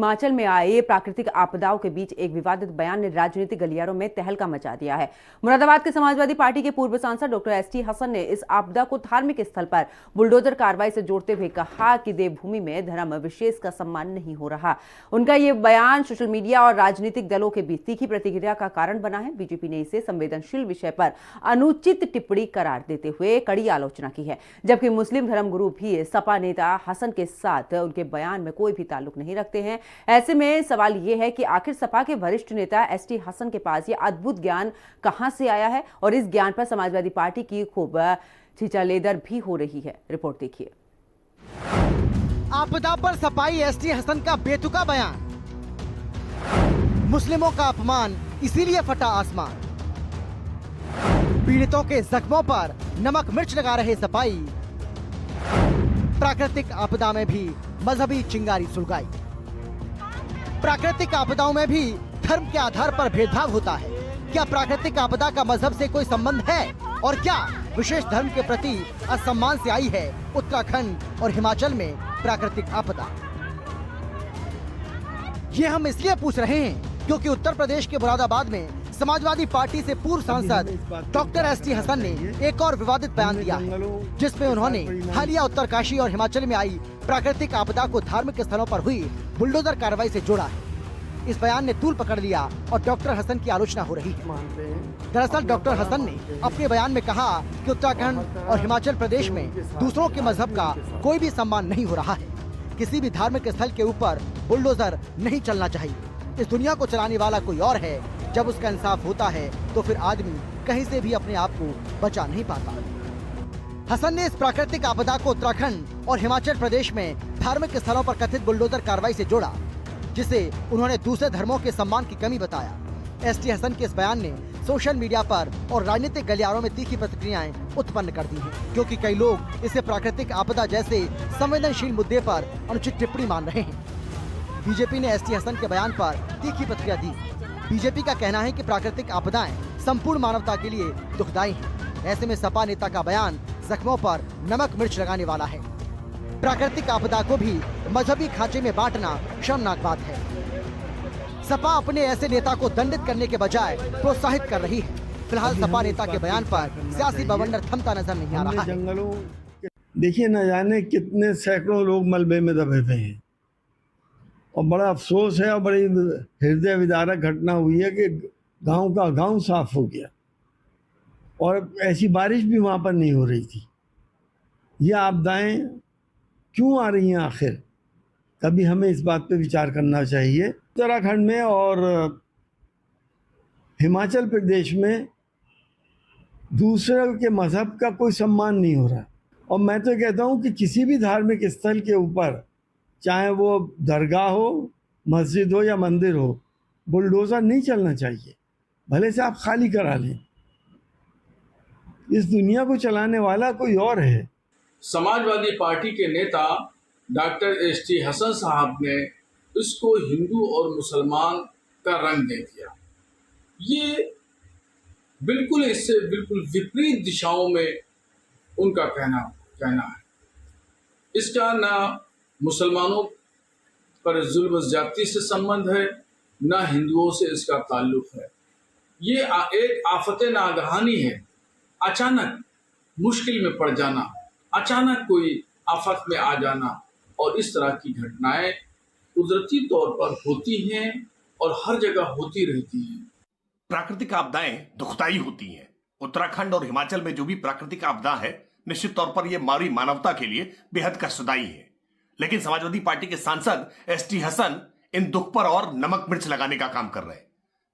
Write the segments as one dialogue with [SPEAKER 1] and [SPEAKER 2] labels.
[SPEAKER 1] हिमाचल में आए प्राकृतिक आपदाओं के बीच एक विवादित बयान ने राजनीतिक गलियारों में तहलका मचा दिया है। मुरादाबाद के समाजवादी पार्टी के पूर्व सांसद डॉक्टर एसटी हसन ने इस आपदा को धार्मिक स्थल पर बुलडोजर कार्रवाई से जोड़ते हुए कहा कि देवभूमि में धर्म विशेष का सम्मान नहीं हो रहा। उनका ये बयान सोशल मीडिया और राजनीतिक दलों के बीच तीखी प्रतिक्रिया का कारण बना है। बीजेपी ने इसे संवेदनशील विषय पर अनुचित टिप्पणी करार देते हुए कड़ी आलोचना की है, जबकि मुस्लिम धर्मगुरु भी सपा नेता हसन के साथ उनके बयान में कोई भी ताल्लुक नहीं रखते हैं। ऐसे में सवाल यह है कि आखिर सपा के वरिष्ठ नेता एसटी हसन के पास यह अद्भुत ज्ञान कहां से आया है और इस ज्ञान पर समाजवादी पार्टी की खूब छिचालेदर भी हो रही है। रिपोर्ट देखिए।
[SPEAKER 2] आपदा पर सपाई एसटी हसन का बेतुका बयान, मुस्लिमों का अपमान इसीलिए फटा आसमान, पीड़ितों के जख्मों पर नमक मिर्च लगा रहे सपाई, प्राकृतिक आपदा में भी मजहबी चिंगारी सुलगाई। प्राकृतिक आपदाओं में भी धर्म के आधार पर भेदभाव होता है। क्या प्राकृतिक आपदा का मजहब से कोई संबंध है? और क्या विशेष धर्म के प्रति असम्मान से आई है उत्तराखंड और हिमाचल में प्राकृतिक आपदा? ये हम इसलिए पूछ रहे हैं क्योंकि उत्तर प्रदेश के मुरादाबाद में समाजवादी पार्टी से पूर्व सांसद डॉक्टर एसटी हसन ने एक और विवादित बयान दिया है, जिसमें उन्होंने हालिया उत्तरकाशी और हिमाचल में आई प्राकृतिक आपदा को धार्मिक स्थलों पर हुई बुलडोजर कार्रवाई से जोड़ा है। इस बयान ने तूल पकड़ लिया और डॉक्टर हसन की आलोचना हो रही है। दरअसल डॉक्टर हसन ने अपने बयान में कहा कि उत्तराखंड और हिमाचल प्रदेश में दूसरों के मजहब का कोई भी सम्मान नहीं हो रहा है। किसी भी धार्मिक स्थल के ऊपर बुलडोजर नहीं चलना चाहिए। इस दुनिया को चलाने वाला कोई और है। जब उसका इंसाफ होता है तो फिर आदमी कहीं से भी अपने आप को बचा नहीं पाता। हसन ने इस प्राकृतिक आपदा को उत्तराखंड और हिमाचल प्रदेश में धार्मिक स्थलों पर कथित बुलडोजर कार्रवाई से जोड़ा, जिसे उन्होंने दूसरे धर्मों के सम्मान की कमी बताया। एसटी हसन के इस बयान ने सोशल मीडिया पर और राजनीतिक गलियारों में तीखी प्रतिक्रियाएं उत्पन्न कर दी हैं, क्योंकि कई लोग इसे प्राकृतिक आपदा जैसे संवेदनशील मुद्दे पर अनुचित टिप्पणी मान रहे हैं। बीजेपी ने एसटी हसन के बयान पर तीखी प्रतिक्रिया दी। बीजेपी का कहना है कि प्राकृतिक आपदाएं संपूर्ण मानवता के लिए दुखदायी हैं। ऐसे में सपा नेता का बयान जख्मों पर नमक मिर्च लगाने वाला है। प्राकृतिक आपदा को भी मजहबी खांचे में बांटना शर्मनाक बात है। सपा अपने ऐसे नेता को दंडित करने के बजाय प्रोत्साहित कर रही है। फिलहाल सपा नेता के बयान पर सियासी बवंडर थमता नजर नहीं आ रहा है।
[SPEAKER 3] देखिए, न जाने कितने सैकड़ों लोग मलबे में दबे हुए हैं और बड़ा अफसोस है और बड़ी हृदय विदारक घटना हुई है कि गांव का गांव साफ हो गया और ऐसी बारिश भी वहां पर नहीं हो रही थी। ये आपदाएं क्यों आ रही हैं आखिर? कभी हमें इस बात पे विचार करना चाहिए। उत्तराखंड में और हिमाचल प्रदेश में दूसरे के मजहब का कोई सम्मान नहीं हो रहा। और मैं तो कहता हूँ कि किसी भी धार्मिक स्थल के ऊपर, चाहे वो दरगाह हो, मस्जिद हो या मंदिर हो, बुलडोजर नहीं चलना चाहिए। भले से आप खाली करा लें। इस दुनिया को चलाने वाला कोई और है।
[SPEAKER 4] समाजवादी पार्टी के नेता डॉक्टर एसटी हसन साहब ने इसको हिंदू और मुसलमान का रंग दे दिया। ये बिल्कुल इससे बिल्कुल विपरीत दिशाओं में उनका कहना है। इसका ना मुसलमानों पर जुल्म ज्यादती से संबंध है, ना हिंदुओं से इसका ताल्लुक है। ये एक आफत नागहानी है। अचानक मुश्किल में पड़ जाना, अचानक कोई आफत में आ जाना, और इस तरह की घटनाएं कुदरती तौर पर होती हैं और हर जगह होती रहती हैं।
[SPEAKER 5] प्राकृतिक आपदाएं दुखदाई होती हैं। उत्तराखंड और हिमाचल में जो भी प्राकृतिक आपदा है, निश्चित तौर पर यह मानवी मानवता के लिए बेहद कष्टदायी है। लेकिन समाजवादी पार्टी के सांसद एसटी हसन इन दुख पर और नमक मिर्च लगाने का काम कर रहे हैं।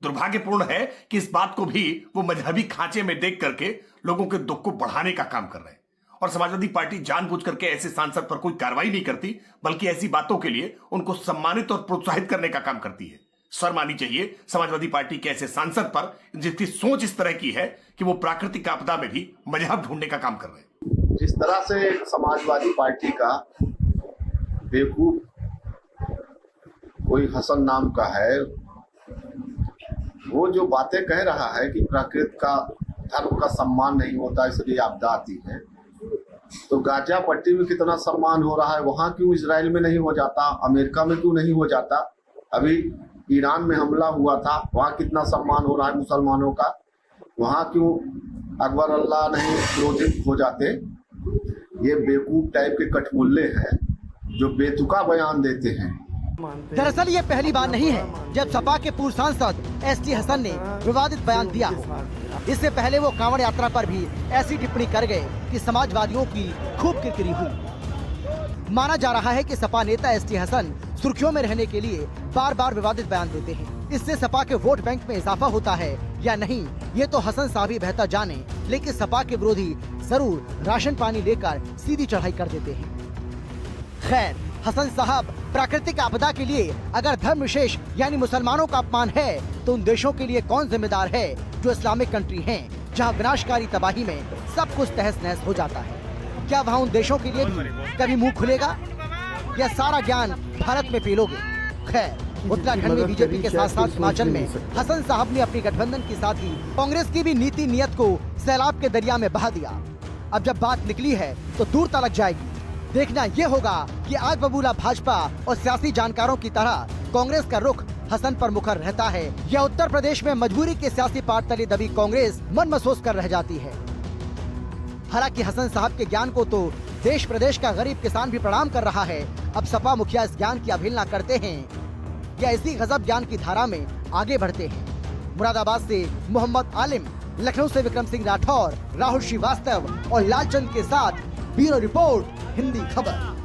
[SPEAKER 5] दुर्भाग्यपूर्ण है कि इस बात को भी वो मजहबी खांचे में देख करके लोगों के दुख को बढ़ाने का काम कर रहे हैं। और समाजवादी पार्टी जानबूझ करके ऐसे सांसद पर कोई कार्रवाई नहीं करती, बल्कि ऐसी बातों के लिए उनको सम्मानित और प्रोत्साहित करने का काम करती है। शर्म आनी चाहिए समाजवादी पार्टी के ऐसे सांसद पर, जिसकी सोच इस तरह की है कि वो प्राकृतिक आपदा में भी मजहब ढूंढने का काम कर रहे हैं।
[SPEAKER 6] जिस तरह से समाजवादी पार्टी का बेवकूफ कोई हसन नाम का है, वो जो बातें कह रहा है कि प्रकृति का धर्म का सम्मान नहीं होता इसलिए आपदा आती है, तो गाजा पट्टी में कितना सम्मान हो रहा है, वहां क्यों इजराइल में नहीं हो जाता, अमेरिका में क्यों नहीं हो जाता? अभी ईरान में हमला हुआ था, वहाँ कितना सम्मान हो रहा है मुसलमानों का, वहाँ क्यों अकबर अल्लाह नहीं क्रोधित हो जाते। ये बेवकूफ टाइप के कठमुल्ले हैं जो बेतुका बयान देते हैं।
[SPEAKER 2] दरअसल ये पहली बार नहीं है जब सपा के पूर्व सांसद एसटी हसन ने विवादित बयान दिया हो। इससे पहले वो कांवड़ यात्रा पर भी ऐसी टिप्पणी कर गए कि समाजवादियों की खूब किरकिरी हुई। माना जा रहा है कि सपा नेता एसटी हसन सुर्खियों में रहने के लिए बार बार विवादित बयान देते हैं। इससे सपा के वोट बैंक में इजाफा होता है या नहीं, ये तो हसन साहब ही बेहतर जाने, लेकिन सपा के विरोधी जरूर राशन पानी लेकर सीधी चढ़ाई कर देते हैं। खैर, हसन साहब प्राकृतिक आपदा के लिए अगर धर्म विशेष यानी मुसलमानों का अपमान है तो उन देशों के लिए कौन जिम्मेदार है जो इस्लामिक कंट्री हैं, जहां विनाशकारी तबाही में सब कुछ तहस नहस हो जाता है। क्या वहां उन देशों के लिए भी कभी मुंह खुलेगा या सारा ज्ञान भारत में पेलोगे? खैर, उत्तराखंड में बीजेपी के साथ साथ हिमाचल में हसन साहब ने अपनी गठबंधन के साथ ही कांग्रेस की भी नीति नियत को सैलाब के दरिया में बहा दिया। अब जब बात निकली है तो दूर तलक जाएगी। देखना ये होगा कि आज बबूला भाजपा और सियासी जानकारों की तरह कांग्रेस का रुख हसन पर मुखर रहता है या उत्तर प्रदेश में मजबूरी के सियासी पाट तले दबी कांग्रेस मन महसूस कर रह जाती है। हालांकि हसन साहब के ज्ञान को तो देश प्रदेश का गरीब किसान भी प्रणाम कर रहा है। अब सपा मुखिया इस ज्ञान की अवहेलना करते हैं या इसी गजब ज्ञान की धारा में आगे बढ़ते हैं। मुरादाबाद से मोहम्मद आलिम, लखनऊ से विक्रम सिंह राठौर, राहुल श्रीवास्तव और लालचंद के साथ ब्यूरो रिपोर्ट, हिंदी खबर।